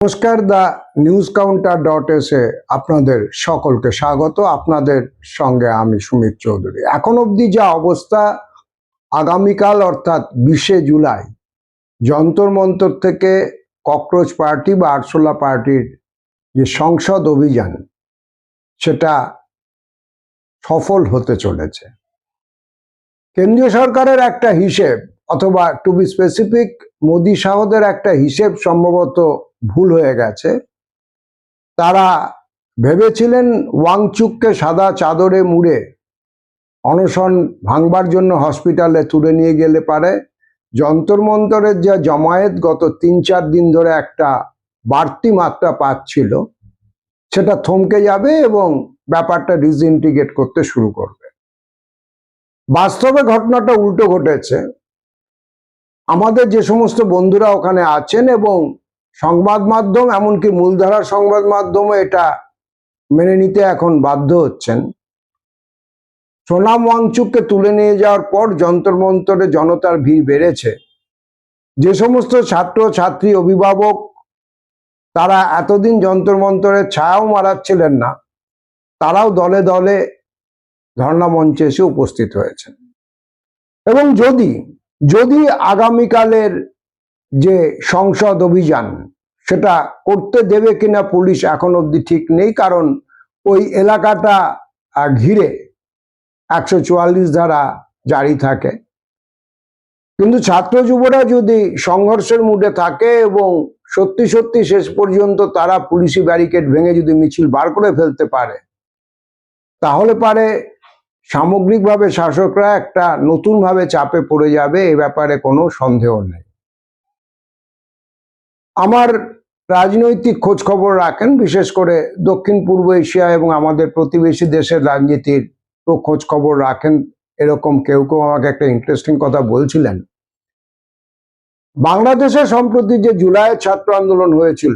নমস্কার, the news কাউন্টার.এ আপনাদের সকলকে স্বাগত। আপনাদের সঙ্গে আমি সুমিত চৌধুরী। এখন অবধি যা অবস্থা, আগামীকাল অর্থাৎ 20শে জুলাই যন্তর মন্তর থেকে ককরোচ পার্টি বা আরশোলা পার্টির যে সংসদ অভিযান, সেটা সফল হতে চলেছে। কেন্দ্রীয় সরকারের একটা হিসেব, অথবা টু বি স্পেসিফিক মোদি সাহদের একটা হিসেব সম্ভবত ভুল হয়ে গেছে। তারা ভেবেছিলেন ওয়াংচুককে সাদা চাদরে মুড়ে অনশন ভাঙবার জন্য হসপিটালে তুলে নিয়ে গেলে পারে যন্তর মন্তরের যে জমায়েত গত 3-4 দিন ধরে একটা বাড়তি মাত্রা পাচ্ছিল, সেটা থমকে যাবে এবং ব্যাপারটা ডিসইন্টিগ্রেট করতে শুরু করবে। বাস্তবে ঘটনাটা উল্টো ঘটেছে। আমাদের যে সমস্ত বন্ধুরা ওখানে আছেন এবং সংবাদ মাধ্যম, এমনকি মূলধারার সংবাদ মাধ্যমে এটা মেনে নিতে এখন বাধ্য হচ্ছেন, সোনাম ওয়াংচুককে তুলে নিয়ে যাওয়ার পর যন্তর মন্তরে জনতার ভিড় বেড়েছে। যে সমস্ত ছাত্র ছাত্রী অভিভাবক তারা এতদিন যন্তর মন্তরের ছায়াও মারাচ্ছিলেন না, তারাও দলে দলে ধর্ণা মঞ্চে এসে উপস্থিত হয়েছেন। এবং যদি আগামীকালের যে সংসদ অভিযান সেটা করতে দেবে কিনা পুলিশ এখন অবধি ঠিক নেই, কারণ ওই এলাকাটা ঘিরে 144 ধারা জারি থাকে। কিন্তু ছাত্র যুবরা যদি সংঘর্ষের মুডে থাকে এবং সত্যি সত্যি শেষ পর্যন্ত তারা পুলিশি ব্যারিকেড ভেঙে যদি মিছিল বার করে ফেলতে পারে, তাহলে পারে সামগ্রিকভাবে শাসকরা একটা নতুনভাবে চাপে পড়ে যাবে, এ ব্যাপারে কোনো সন্দেহ নেই। আমার রাজনৈতিক খোঁজ খবর রাখেন, বিশেষ করে দক্ষিণ পূর্ব এশিয়া এবং আমাদের প্রতিবেশী দেশের রাজনীতির খোঁজ খবর রাখেন, এরকম কেউ কেউ আমাকে একটা ইন্টারেস্টিং কথা বলছিলেন। বাংলাদেশে সম্প্রতি যে জুলাইয়ের ছাত্র আন্দোলন হয়েছিল,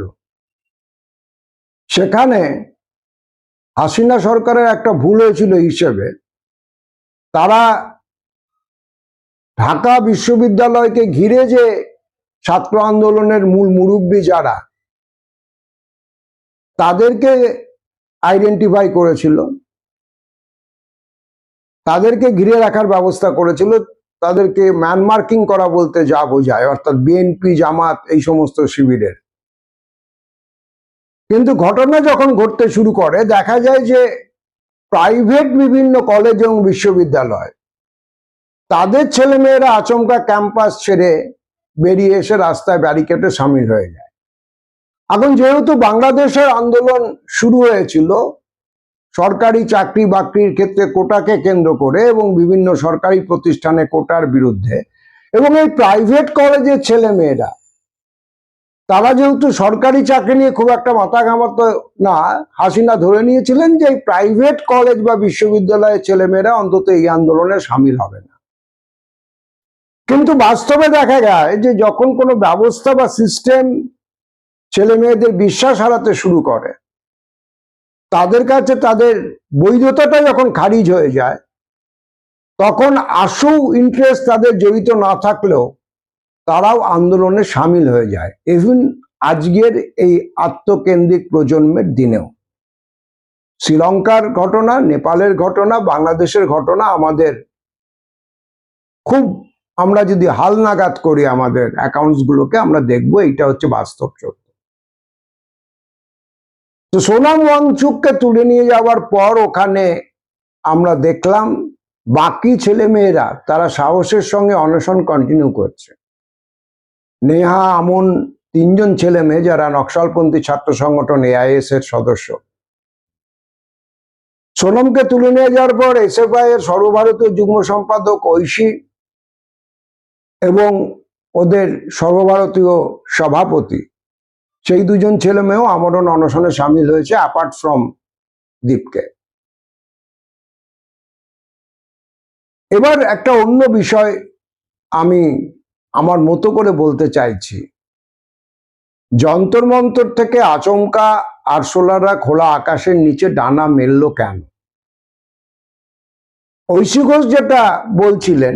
সেখানে হাসিনা সরকারের একটা ভুল হয়েছিল হিসেবে, তারা ঢাকা বিশ্ববিদ্যালয়কে ঘিরে যে ছাত্র আন্দোলনের মূল মুরব্বী যারা, তাদেরকে আইডেন্টিফাই করেছিল, তাদেরকে ঘিরে রাখার ব্যবস্থা করেছিল, তাদেরকে ম্যানমার্কিং করা বলতে যা বোঝায়, অর্থাৎ বিএনপি, জামাত, এই সমস্ত শিবিরের। কিন্তু ঘটনা যখন ঘটতে শুরু করে, দেখা যায় যে প্রাইভেট বিভিন্ন কলেজ এবং বিশ্ববিদ্যালয়, তাদের ছেলেমেয়েরা আচমকা ক্যাম্পাস ছেড়ে বেরিয়ে এসে রাস্তায় ব্যারিকেডে সামিল হয়ে যায়। এখন যেহেতু বাংলাদেশের আন্দোলন শুরু হয়েছিল সরকারি চাকরি বাকরির ক্ষেত্রে কোটাকে কেন্দ্র করে এবং বিভিন্ন সরকারি প্রতিষ্ঠানে কোটার বিরুদ্ধে, এবং এই প্রাইভেট কলেজের ছেলে মেয়েরা তারা যেহেতু সরকারি চাকরি নিয়ে খুব একটা মাথা ঘামাতো না, হাসিনা ধরে নিয়েছিলেন যে এই প্রাইভেট কলেজ বা বিশ্ববিদ্যালয়ের ছেলেমেয়েরা অন্তত এই আন্দোলনে সামিল হবে না। কিন্তু বাস্তবে দেখা যায় যে যখন কোনো ব্যবস্থা বা সিস্টেম ছেলে মেয়েদের বিশ্বাস হারাতে শুরু করে, তাদের কাছে তাদের বৈধতাটা যখন খারিজ হয়ে যায়, তখন আশু ইন্টারেস্ট তাদের জড়িত না থাকলেও তারাও আন্দোলনে সামিল হয়ে যায়, ইভেন আজকের এই আত্মকেন্দ্রিক প্রজন্মের দিনেও। শ্রীলঙ্কার ঘটনা, নেপালের ঘটনা, বাংলাদেশের ঘটনা আমাদের খুব, আমরা যদি হালনাগাদ করি আমাদের অ্যাকাউন্টস গুলোকে, আমরা দেখবো এইটা হচ্ছে বাস্তব সত্য। তো সোনাম ওয়াংচুককে তুলে নিয়ে যাওয়ার পর ওখানে আমরা দেখলাম বাকি ছেলে মেয়েরা তারা সাহসের সঙ্গে অনশন কন্টিনিউ করছে। নেহা, আমন, 3 জন ছেলে মেয়ে যারা নকশালপন্থী ছাত্র সংগঠন এআইএস এর সদস্য, সোনমকে তুলে নিয়ে যাওয়ার পর এসএফআই এর সর্বভারতীয় যুগ্ম সম্পাদক ঐশী এবং ওদের সর্বভারতীয় সভাপতি, সেই 2 জন ছেলে মেয়েও আমরণ অনশনে সামিল হয়েছে, অ্যাপার্ট ফ্রম দীপকে। এবার একটা অন্য বিষয় আমি আমার মতো করে বলতে চাইছি। যন্তর মন্তর থেকে আচমকা আরশোলারা খোলা আকাশের নিচে ডানা মেলল কেন? ঐশী ঘোষ যেটা বলছিলেন,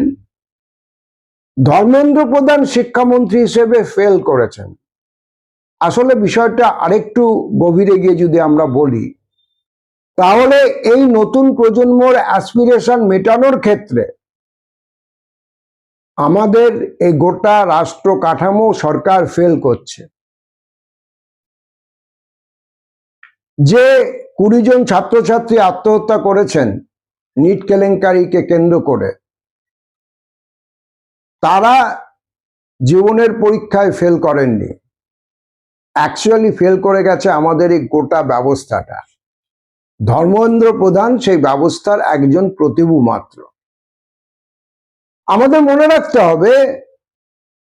ধর্মেন্দ্র প্রধান শিক্ষামন্ত্রী হিসেবে ফেল করেছেন, আসলে বিষয়টা আরেকটু গভীরে গিয়ে যদি আমরা বলি, তাহলে এই নতুন প্রজন্মর অ্যাসপিরেশন মেটানোর ক্ষেত্রে আমাদের এই গোটা রাষ্ট্র কাঠামো সরকার ফেল করছে। যে 20 জন ছাত্রছাত্রী আত্মহত্যা করেছেন নিট কেলেঙ্কারিকে কেন্দ্র করে, তারা জীবনের পরীক্ষায় ফেল করেননি, অ্যাকচুয়ালি ফেল করে গেছে আমাদের এই গোটা ব্যবস্থাটা। ধর্মেন্দ্র প্রধান সেই ব্যবস্থার একজন প্রতিভু মাত্র। আমাদের মনে রাখতে হবে,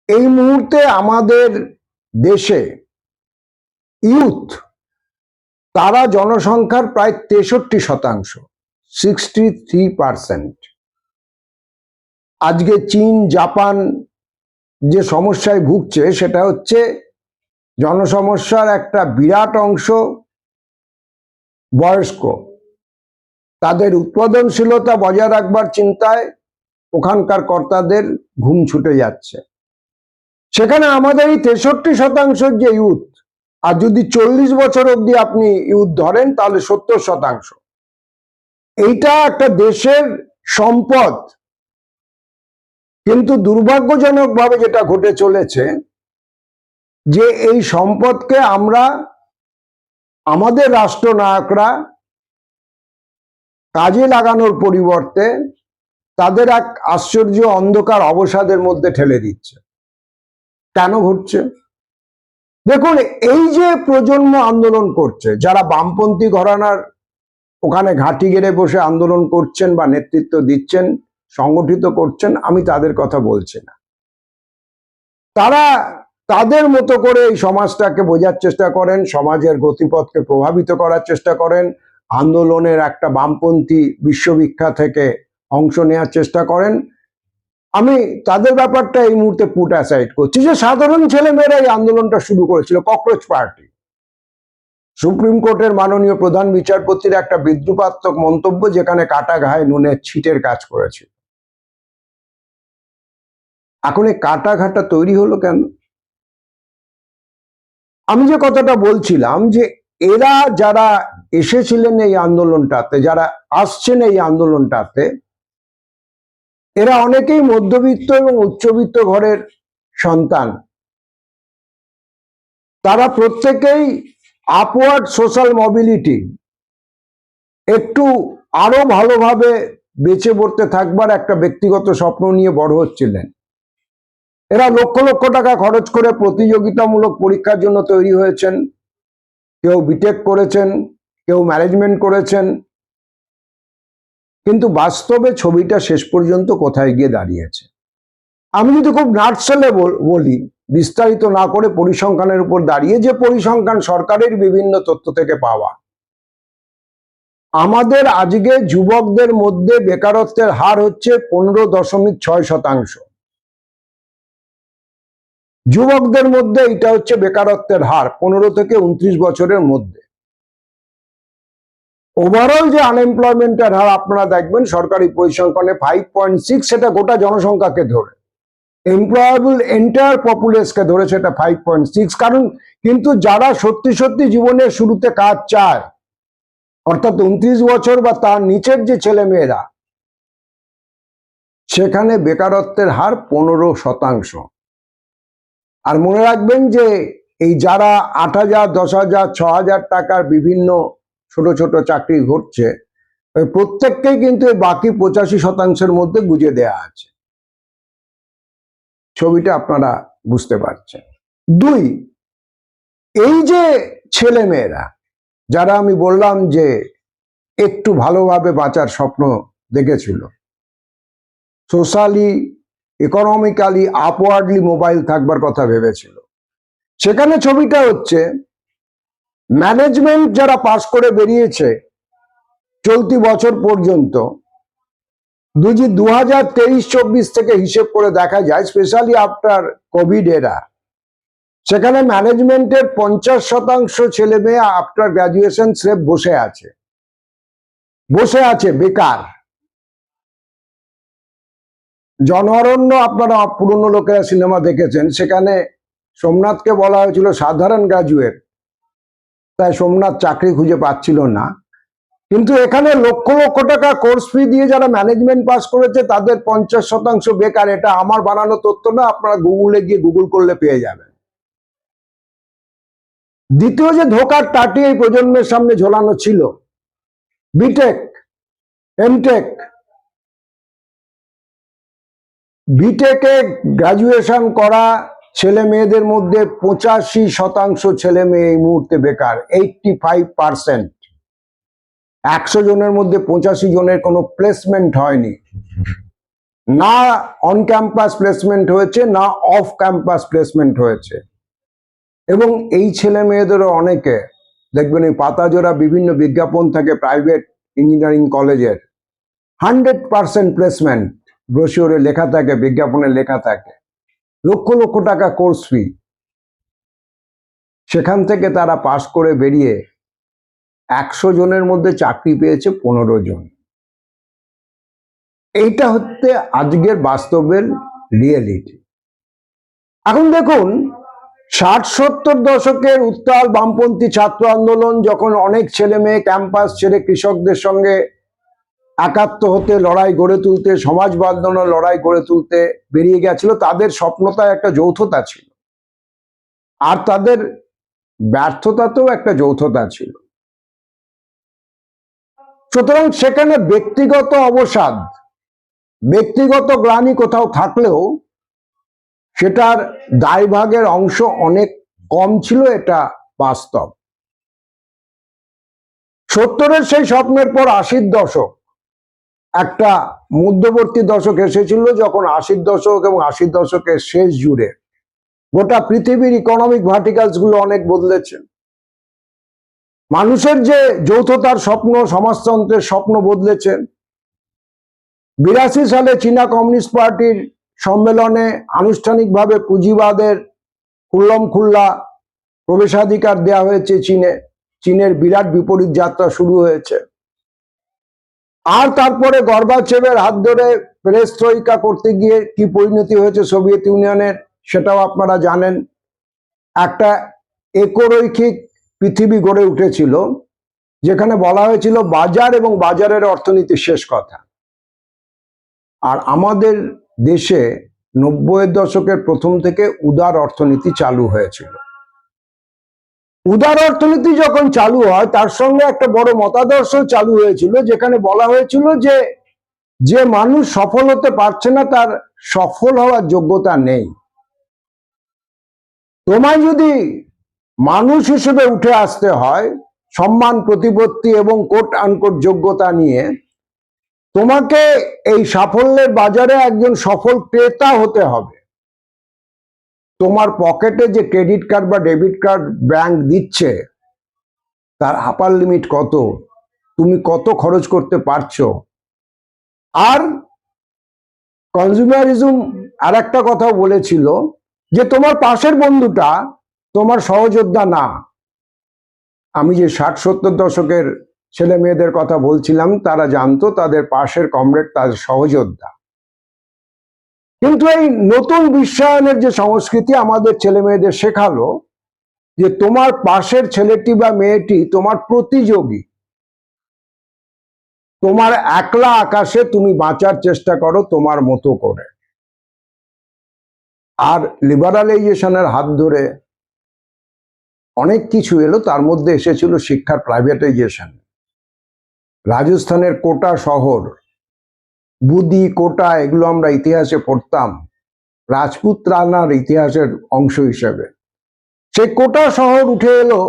এই মুহূর্তে আমাদের দেশে ইউথ, তারা জনসংখ্যার প্রায় 63%, 63%। আজকে চীন, জাপান যে সমস্যায় ভুগছে সেটা হচ্ছে জনসমস্যার একটা বিরাট অংশ বয়স্ক। তাদের উৎপাদনশীলতা বজায় রাখবার চিন্তায় ওখানকার কর্তাদের ঘুম ছুটে যাচ্ছে। সেখানে আমাদের এই 63% যে ইউথ, আর যদি 40 বছর অবধি আপনি ইউথ ধরেন তাহলে 70%। এইটা একটা দেশের সম্পদ। কিন্তু দুর্ভাগ্যজনকভাবে যেটা ঘটে চলেছে, যে এই সম্পদকে আমরা, আমাদের রাষ্ট্রনায়করা কাজে লাগানোর পরিবর্তে তাদের এক আশ্চর্য অন্ধকার অবসাদের মধ্যে ঠেলে দিচ্ছে। কেন ঘটছে? দেখুন, এই যে প্রজন্ম আন্দোলন করছে, যারা বামপন্থী ঘরানার ওখানে ঘাঁটি গেড়ে বসে আন্দোলন করছেন বা নেতৃত্ব দিচ্ছেন, সংগঠিত করছেন, আমি তাদের কথা বলছি না। তারা তাদের মতো করে এই সমাজটাকে বোঝার চেষ্টা করেন, সমাজের গতিপথকে প্রভাবিত করার চেষ্টা করেন, আন্দোলনের একটা বামপন্থী বিশ্ববিখ্যাত থেকে অংশ নেওয়ার চেষ্টা করেন। আমি তাদের ব্যাপারটা এই মুহূর্তে পুট অ্যাসাইড করছি। যে সাধারণ ছেলেমেয়েরা এই আন্দোলনটা শুরু করেছিল, ককরোচ পার্টি। সুপ্রিম কোর্টের মাননীয় প্রধান বিচারপতির একটা বিদ্রুপাত্মক মন্তব্য, যেখানে কাটা ঘায়ে নুনের ছিটের কাজ করেছিল। এখন এই কাটা ঘাটা তৈরি হলো কেন? আমি যে কথাটা বলছিলাম, যে এরা যারা এসেছিলেন এই আন্দোলনটাতে, যারা আসছেন এই আন্দোলনটাতে, এরা অনেকেই মধ্যবিত্ত এবং উচ্চবিত্ত ঘরের সন্তান। তারা প্রত্যেকেই আপওয়ার্ড সোশ্যাল মোবিলিটি, একটু আরো ভালোভাবে বেঁচে পড়তে থাকবার একটা ব্যক্তিগত স্বপ্ন নিয়ে বড় হচ্ছিলেন। এরা লক্ষ লক্ষ টাকা খরচ করে প্রতিযোগিতামূলক পরীক্ষার জন্য তৈরি হয়েছেন। কেউ বিটেক করেছেন, কেউ ম্যানেজমেন্ট করেছেন। কিন্তু বাস্তবে ছবিটা শেষ পর্যন্ত কোথায় গিয়ে দাঁড়িয়েছে? আমি যদি খুব নাটসেলে বলি, বিস্তারিত না করে পরিসংখ্যানের উপর দাঁড়িয়ে, যে পরিসংখ্যান সরকারের বিভিন্ন তথ্য থেকে পাওয়া, আমাদের আজকে যুবকদের মধ্যে বেকারত্বের হার হচ্ছে 15.6%। যুবকদের মধ্যে এটা হচ্ছে বেকারত্বের হার 15 থেকে 29 বছরের মধ্যে। ওভারঅল যে আনএমপ্লয়মেন্টের হার আপনারা দেখবেন সরকারি পরিসংখ্যানে 5.6, সেটা গোটা জনসংখ্যাকে ধরে। এমপ্লয়েবল এন্টায়ার পপুলেশনকে ধরে সেটা 5.6। কারণ কিন্তু যারা সত্যি সত্যি জীবনের শুরুতে কাজ চায়, অর্থাৎ 29 বছর বা তার নিচের যে ছেলে মেয়েরা, সেখানে বেকারত্বের হার 15%। আর মনে রাখবেন যে এই যারা 8,000, 10,000, 6,000 টাকার বিভিন্ন ছোট ছোট চাকরি ঘটছে, প্রত্যেককেই কিন্তু বাকি 85%-এর মধ্যে গুজে দেয়া আছে। ছবিটা আপনারা বুঝতে পারছেন। 2, এই যে ছেলে মেয়েরা যারা আমি বললাম যে একটু ভালোভাবে বাঁচার স্বপ্ন দেখেছিল, সোশ্যালি ইকোনমিক্যালি আপওয়ার্ডলি মোবাইল থাকবার কথা ভেবেছিল, সেখানে ছবিটা হচ্ছে ম্যানেজমেন্ট যারা পাস করে বেরিয়েছে চলতি বছর পর্যন্ত, 2023-24 থেকে হিসেব করে দেখা যায়, স্পেশালি আফটার কোভিড এরা, সেখানে ম্যানেজমেন্টের 50% ছেলে মেয়ে আফটার গ্রাজুয়েশন স্রেফ বসে আছে বেকার। জনঅরণ্য আপনারা পুরনো লোকেরা সিনেমা দেখেছেন, সেখানে সোমনাথকে বলা হয়েছিল সাধারণ গ্রাজুয়েট, তাই সোমনাথ চাকরি খুঁজে পাচ্ছিল না। কিন্তু এখানে লক্ষ লক্ষ টাকা কোর্স ফি দিয়ে যারা ম্যানেজমেন্ট পাস করেছে তাদের 50% বেকার। এটা আমার বানানো তথ্য না, আপনারা গুগলে গিয়ে গুগল করলে পেয়ে যাবেন। দ্বিতীয় যে ধোকার টাটি এই প্রজন্মের সামনে ঝোলানো ছিল, বিটেক এমটেক। বিটেকে গ্রাজুয়েশন করা ছেলে মেয়েদের মধ্যে 85% ছেলে মেয়ে এই মুহূর্তে বেকার, 85%। 100 জনের মধ্যে 85 জনের কোনো প্লেসমেন্ট হয়নি, না অন ক্যাম্পাস প্লেসমেন্ট হয়েছে না অফ ক্যাম্পাস প্লেসমেন্ট হয়েছে। এবং এই ছেলে মেয়েদেরও অনেকে দেখবেন এই পাতাজোড়া বিভিন্ন বিজ্ঞাপন থাকে প্রাইভেট ইঞ্জিনিয়ারিং কলেজের, 100% প্লেসমেন্ট ব্রোশিওরে লেখা থাকে, বিজ্ঞাপনে লেখা থাকে, লক্ষ লক্ষ টাকা কোর্স ফি। সেখান থেকে তারা পাশ করে বেরিয়ে 100 জনের মধ্যে চাকরি পেয়েছে 15 জন। এইটা হচ্ছে আজকের বাস্তবের রিয়েলিটি। এখন দেখুন, 60-70 দশকের উত্তাল বামপন্থী ছাত্র আন্দোলন যখন অনেক ছেলে মেয়ে ক্যাম্পাস ছেড়ে কৃষকদের সঙ্গে একাত্ম হতে, লড়াই গড়ে তুলতে, সমাজবাদ লড়াই গড়ে তুলতে বেরিয়ে গেছিল, তাদের স্বপ্নতায় একটা যৌথতা ছিল, আর তাদের ব্যর্থতাতেও একটা যৌথতা ছিল। সুতরাং সেখানে ব্যক্তিগত অবসাদ, ব্যক্তিগত গ্লানি কোথাও থাকলেও সেটার দায়ভাগের অংশ অনেক কম ছিল, এটা বাস্তব। 70-এর সেই স্বপ্নের পর 80-র দশক, একটা মধ্যবর্তী দশক এসেছিল যখন 80-র দশক এবং 80-র দশকের শেষ জুড়ে গোটা পৃথিবীর ইকোনমিক ভার্টিকালস গুলো অনেক বদলেছে। মানুষের যে যৌথতার স্বপ্ন, সমাজতন্ত্রের স্বপ্ন বদলেছে। 82 সালে চীনা কমিউনিস্ট পার্টির সম্মেলনে আনুষ্ঠানিকভাবে পুঁজিবাদের খুল্লম খুল্লা প্রবেশাধিকার দেওয়া হয়েছে চীনে। চীনের বিরাট বিপরীত যাত্রা শুরু হয়েছে। আর তারপরে গর্বাচেভের হাত ধরে পেরেস্ট্রয়িকা করতে গিয়ে কি পরিণতি হয়েছে সোভিয়েত ইউনিয়নের, সেটাও আপনারা জানেন। একটা একরৈখিক পৃথিবী গড়ে উঠেছিল যেখানে বলা হয়েছিল বাজার এবং বাজারের অর্থনীতি শেষ কথা। আর আমাদের দেশে 90-এর দশকের প্রথম থেকে উদার অর্থনীতি চালু হয়েছিল। উদার অর্থনীতি যখন চালু হয় তার সঙ্গে একটা বড় মতাদর্শ চালু হয়েছিল, যেখানে বলা হয়েছিল যে যে মানুষ সফল হতে পারছে না তার সফল হওয়ার যোগ্যতা নেই। তোমায় যদি মানুষ হিসেবে উঠে আসতে হয় সম্মান, প্রতিপত্তি এবং কোট আনকোট যোগ্যতা নিয়ে, তোমাকে এই সাফল্যের বাজারে একজন সফল ক্রেতা হতে হবে। তোমার পকেটে যে ক্রেডিট কার্ড বা ডেবিট কার্ড ব্যাংক দিচ্ছে তার আপার লিমিট কত, তুমি কত খরচ করতে পারছো। আর কনজিউমারিজম আর একটা কথা বলেছিল যে তোমার পাশের বন্ধুটা তোমার সহযোদ্ধা না। আমি যে 60-70 দশকের ছেলে মেয়েদের কথা বলছিলাম তারা জানতো তাদের পাশের কমরেড তাদের সহযোদ্ধা। কিন্তু এই নতুন বিশ্বায়নের যে সংস্কৃতি আমাদের ছেলে মেয়েদের শেখালো যে তোমার পাশের ছেলেটি বা মেয়েটি তোমার প্রতিযোগী, তোমার একলা আকাশে তুমি বাঁচার চেষ্টা করো তোমার মতো করে। আর লিবারালাইজেশনের হাত ধরে অনেক কিছু এলো, তার মধ্যে এসেছিল শিক্ষার প্রাইভেটাইজেশন। রাজস্থানের কোটা শহর, বুদি, কোটা, এগুলো আমরা ইতিহাসে পড়তাম রাজপুত রানার ইতিহাসের অংশ হিসেবে। সেই কোটা শহর উঠে এলো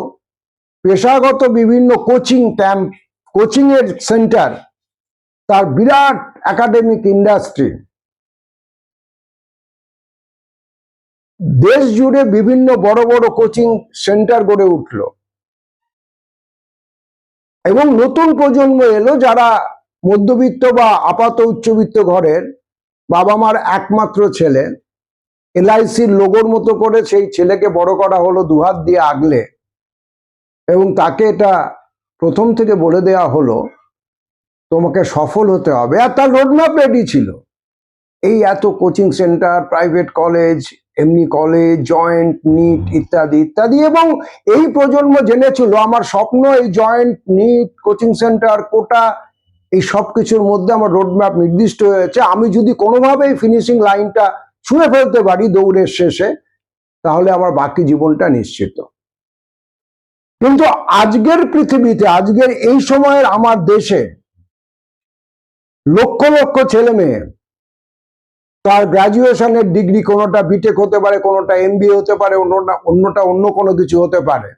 পেশাগত বিভিন্ন কোচিং ক্যাম্প, কোচিং এর সেন্টার, তার বিরাট একাডেমিক ইন্ডাস্ট্রি। দেশ জুড়ে বিভিন্ন বড় বড় কোচিং সেন্টার গড়ে উঠল এবং নতুন প্রজন্ম এলো যারা মধ্যবিত্ত বা আপাত উচ্চবিত্ত ঘরের বাবা মার একমাত্র ছেলে। এলআইসির লোগোর মতো করে সেই ছেলেকে বড় করা হলো দুহাত দিয়ে আগলে, এবং তাকে এটা প্রথম থেকে বলে দেওয়া হলো তোমাকে সফল হতে হবে। আর তার রোডম্যাপ রেডি ছিল, এই এত কোচিং সেন্টার, প্রাইভেট কলেজ, এমনি কলেজ, জয়েন্ট, নিট ইত্যাদি ইত্যাদি। এবং এই প্রজন্ম জেনেছিল আমার স্বপ্ন এই জয়েন্ট, নিট, কোচিং সেন্টার, কোটা, এই সব কিছুর মধ্যে আমার রোডম্যাপ নির্দিষ্ট হয়েছে। আমি যদি কোনোভাবে এই ফিনিশিং লাইনটা ছুঁয়ে ফেলতে পারি দৌড়ের শেষে, তাহলে আমার বাকি জীবনটা নিশ্চিত। কিন্তু আজকের পৃথিবীতে, আজকের এই সময়ের আমার দেশে লক্ষ লক্ষ ছেলে মেয়ে তার গ্রাজুয়েশনের ডিগ্রি, কোনোটা বিটেক হতে পারে, কোনোটা এমবিএ হতে পারে, অন্যটা অন্য কোনো কিছু হতে পারে,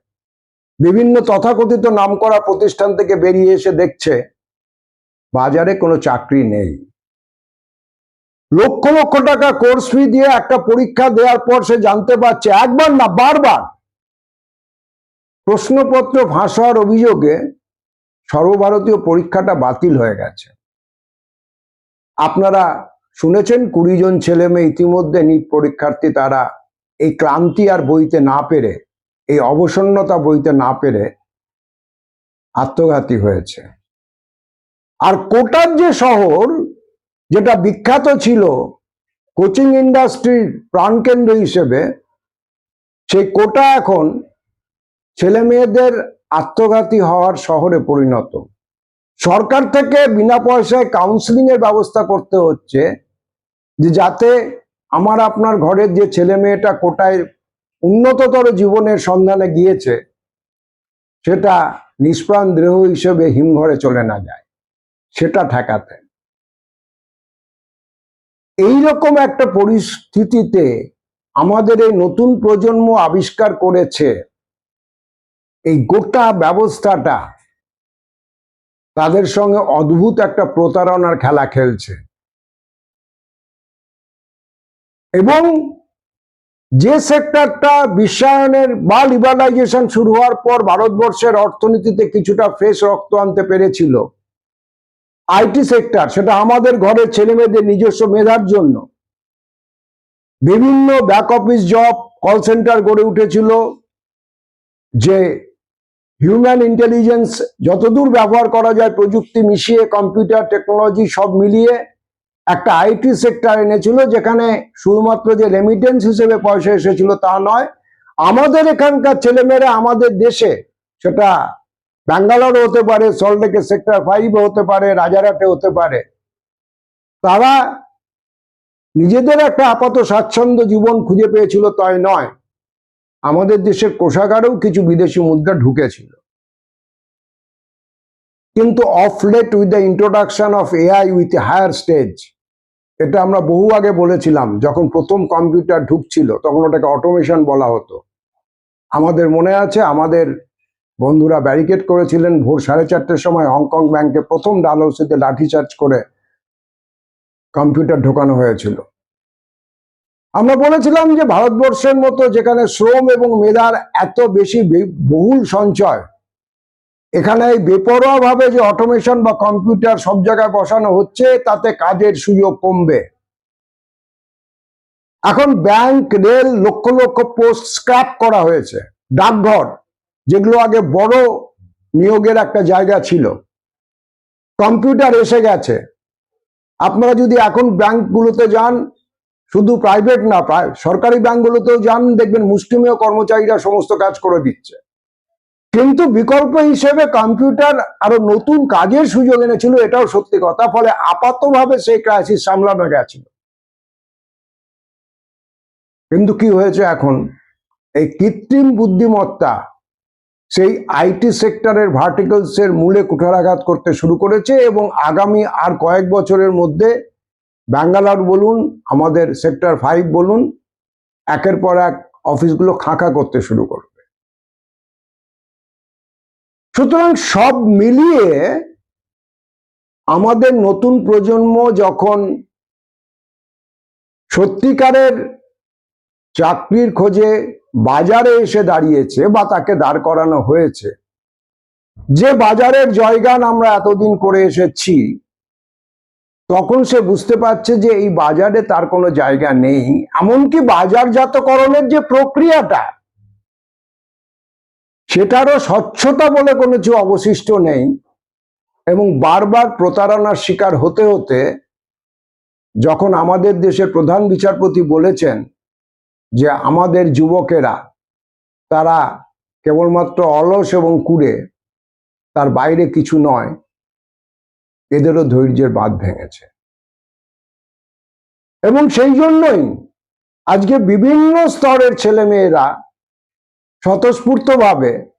বিভিন্ন তথাকথিত নামকরা প্রতিষ্ঠান থেকে বেরিয়ে এসে দেখছে বাজারে কোনো চাকরি নেই। লক্ষ লক্ষ টাকা কোর্স ফি দিয়ে একটা পরীক্ষা দেওয়ার পর সে জানতে পারছে, একবার না বারবার প্রশ্নপত্র ফাঁস হওয়ার অভিযোগে সর্বভারতীয় পরীক্ষাটা বাতিল হয়ে গেছে। আপনারা শুনেছেন 20 জন ছেলে মেয়ে ইতিমধ্যে নিট পরীক্ষার্থী, তারা এই ক্লান্তি আর বইতে না পেরে, এই অবসন্নতা বইতে না পেরে আত্মঘাতী হয়েছে। আর কোটার যে শহর, যেটা বিখ্যাত ছিল কোচিং ইন্ডাস্ট্রির প্রাণকেন্দ্র হিসেবে, সেই কোটা এখন ছেলে মেয়েদের আত্মঘাতী হওয়ার শহরে পরিণত। সরকার থেকে বিনা পয়সায় কাউন্সিলিং এর ব্যবস্থা করতে হচ্ছে, যে যাতে আমার আপনার ঘরের যে ছেলে মেয়েটা কোটায় উন্নততর জীবনের সন্ধানে গিয়েছে, সেটা নিষ্প্রাণ দেহ হিসেবে হিমঘরে চলে না যায়, সেটা ঠেকাতে। এইরকম একটা পরিস্থিতিতে আমাদের এই নতুন প্রজন্ম আবিষ্কার করেছে এই গোটা ব্যবস্থাটা তাদের সঙ্গে অদ্ভুত একটা প্রতারণার খেলা খেলছে। এবং যে সেক্টরটা বিশ্বায়নের বা লিবারালাইজেশন শুরু হওয়ার পর ভারতবর্ষের অর্থনীতিতে কিছুটা ফ্রেশ রক্ত আনতে পেরেছিল, আইটি সেক্টর, সেটা আমাদের ঘরের ছেলেমেয়েদের নিজস্ব মেধার জন্য বিভিন্ন back office job, call centre গড়ে উঠেছিল, যে হিউম্যান ইন্টেলিজেন্স যতদূর ব্যবহার করা যায়, প্রযুক্তি মিশিয়ে, কম্পিউটার টেকনোলজি সব মিলিয়ে একটা আইটি সেক্টর এনেছিল, যেখানে শুধুমাত্র যে রেমিটেন্স হিসেবে পয়সা এসেছিল তা নয়, আমাদের এখানকার ছেলেমেয়েরা আমাদের দেশে, সেটা ব্যাঙ্গালোর হতে পারে, সল্টলেকে সেক্টর 5 হতে পারে, রাজারহাটে হতে পারে, তারা নিজেদের একটা আপাত স্বাচ্ছন্দ্য জীবন খুঁজে পেয়েছিল তাই নয়, আমাদের দেশের কোষাগারেও কিছু বিদেশি মুদ্রা ঢুকেছিল। কিন্তু of late with the introduction of AI with a higher stage, এটা আমরা বহু আগে বলেছিলাম, যখন প্রথম কম্পিউটার ঢুকছিল তখন ওটাকে অটোমেশন বলা হতো। আমাদের মনে আছে, আমাদের বন্ধুরা ব্যারিকেড করেছিলেন ভোর 4:30টার সময় হংকং ব্যাংকে, প্রথম ডালহৌসিতে লাঠিচার্জ করে কম্পিউটার ঢোকানো হয়েছিল। আমরা বলেছিলাম যে ভারতবর্ষের মতো, যেখানে শ্রম এবং মেধার এত বেশি বহুল সঞ্চয়, এখানে বেপরোয়া ভাবে যে অটোমেশন বা কম্পিউটার সব জায়গায় বসানো হচ্ছে, তাতে কাজের সুযোগ কমবে। এখন bank, rail, lakh lakh post scrap করা হয়েছে। ডাকঘর, যেগুলো আগে বড় নিয়োগের একটা জায়গা ছিল, কম্পিউটার এসে গেছে। আপনারা যদি এখন ব্যাংকগুলোতে যান, শুধু প্রাইভেট না, সরকারি ব্যাংকগুলোতেও যান, দেখবেন মুষ্টিমেয় কর্মচারীরা সমস্ত কাজ করে দিচ্ছে। কিন্তু বিকল্প হিসেবে কম্পিউটার আরো নতুন কাজের সুযোগ এনেছিল, এটাও সত্যি কথা। ফলে আপাতভাবে সেই ক্রাইসিস সামলানো গেছিল। কিন্তু কি হয়েছে এখন, এই কৃত্রিম বুদ্ধিমত্তা সেই আইটি সেক্টরের ভার্টিকেলসের মূলে কুঠারাঘাত করতে শুরু করেছে, এবং আগামী আর কয়েক বছরের মধ্যে ব্যাঙ্গালোর বলুন, আমাদের সেক্টর 5 বলুন, একের পর এক অফিসগুলো খাঁকা করতে শুরু করবে। সুতরাং সব মিলিয়ে আমাদের নতুন প্রজন্ম যখন সত্যিকারের চাকরির খোঁজে বাজারে এসে দাঁড়িয়েছে, বা তাকে দাঁড় করানো হয়েছে, যে বাজারের জয়গান আমরা এতদিন করে এসেছি, তখন সে বুঝতে পারছে যে এই বাজারে তার কোনো জায়গা নেই। এমনকি বাজারজাতকরণের যে প্রক্রিয়াটা, সেটারও স্বচ্ছতা বলে কোনো কিছু অবশিষ্ট নেই। এবং বারবার প্রতারণার শিকার হতে হতে, যখন আমাদের দেশের প্রধান বিচারপতি বলেছেন যে আমাদের যুবকেরা তারা কেবলমাত্র অলস এবং কুড়ে, তার বাইরে কিছু নয়, এদেরও ধৈর্যের বাঁধ ভেঙেছে। এবং সেই জন্যই আজকে বিভিন্ন স্তরের ছেলেমেয়েরা স্বতঃস্ফূর্তভাবে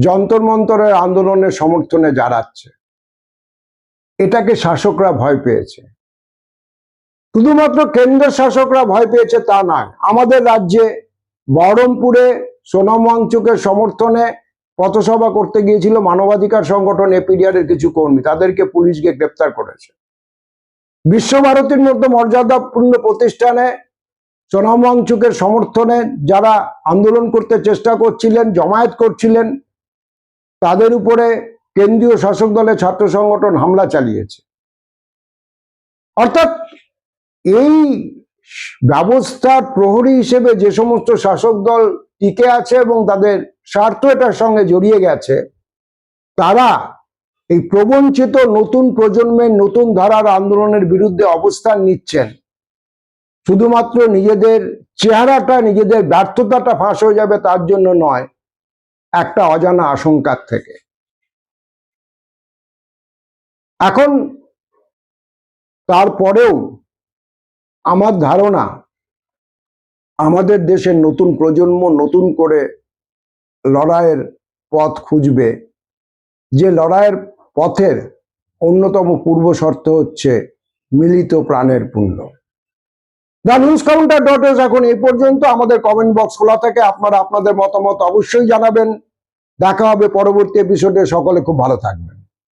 যন্তর মন্তরের আন্দোলনের সমর্থনে দাঁড়াচ্ছে। এটাকে শাসকরা ভয় পেয়েছে। শুধুমাত্র কেন্দ্রের শাসকরা ভয় পেয়েছে তা নয়, আমাদের রাজ্যে বহরমপুরে সোনাম ওয়াংচুকের সমর্থনে পথসভা করতে গিয়েছিল মানবাধিকার সংগঠন এপিডিআর-এর কিছু কর্মী, তাদেরকে পুলিশ গিয়ে গ্রেপ্তার করেছে। বিশ্বভারতীর মধ্যে মর্যাদাপূর্ণ প্রতিষ্ঠানে সোনাম ওয়াংচুকের সমর্থনে যারা আন্দোলন করতে চেষ্টা করছিলেন, জমায়েত করছিলেন, তাদের উপরে কেন্দ্রীয় শাসক দলের ছাত্র সংগঠন হামলা চালিয়েছে। অর্থাৎ এই ব্যবস্থার প্রহরী হিসেবে যে সমস্ত শাসক দল টিকে আছে এবং তাদের স্বার্থ এটার সঙ্গে জড়িয়ে গেছে, তারা এই প্রবঞ্চিত নতুন প্রজন্মের নতুন ধারার আন্দোলনের বিরুদ্ধে অবস্থান নিচ্ছেন শুধুমাত্র নিজেদের চেহারাটা, নিজেদের ব্যর্থতাটা ফাঁস হয়ে যাবে তার জন্য নয়, একটা অজানা আশঙ্কার থেকে। এখন তারপরেও আমার ধারণা আমাদের দেশের নতুন প্রজন্ম নতুন করে লড়াইয়ের পথ খুঁজবে, যে লড়াইয়ের পথের অন্যতম পূর্ব শর্ত হচ্ছে মিলিত প্রাণের পুণ্য। newscounter.is এখন এই পর্যন্ত। আমাদের কমেন্ট বক্স খোলা থাকে, আপনারা আপনাদের মতামত অবশ্যই জানাবেন। দেখা হবে পরবর্তী এপিসোডে। সকলে খুব ভালো থাকবেন।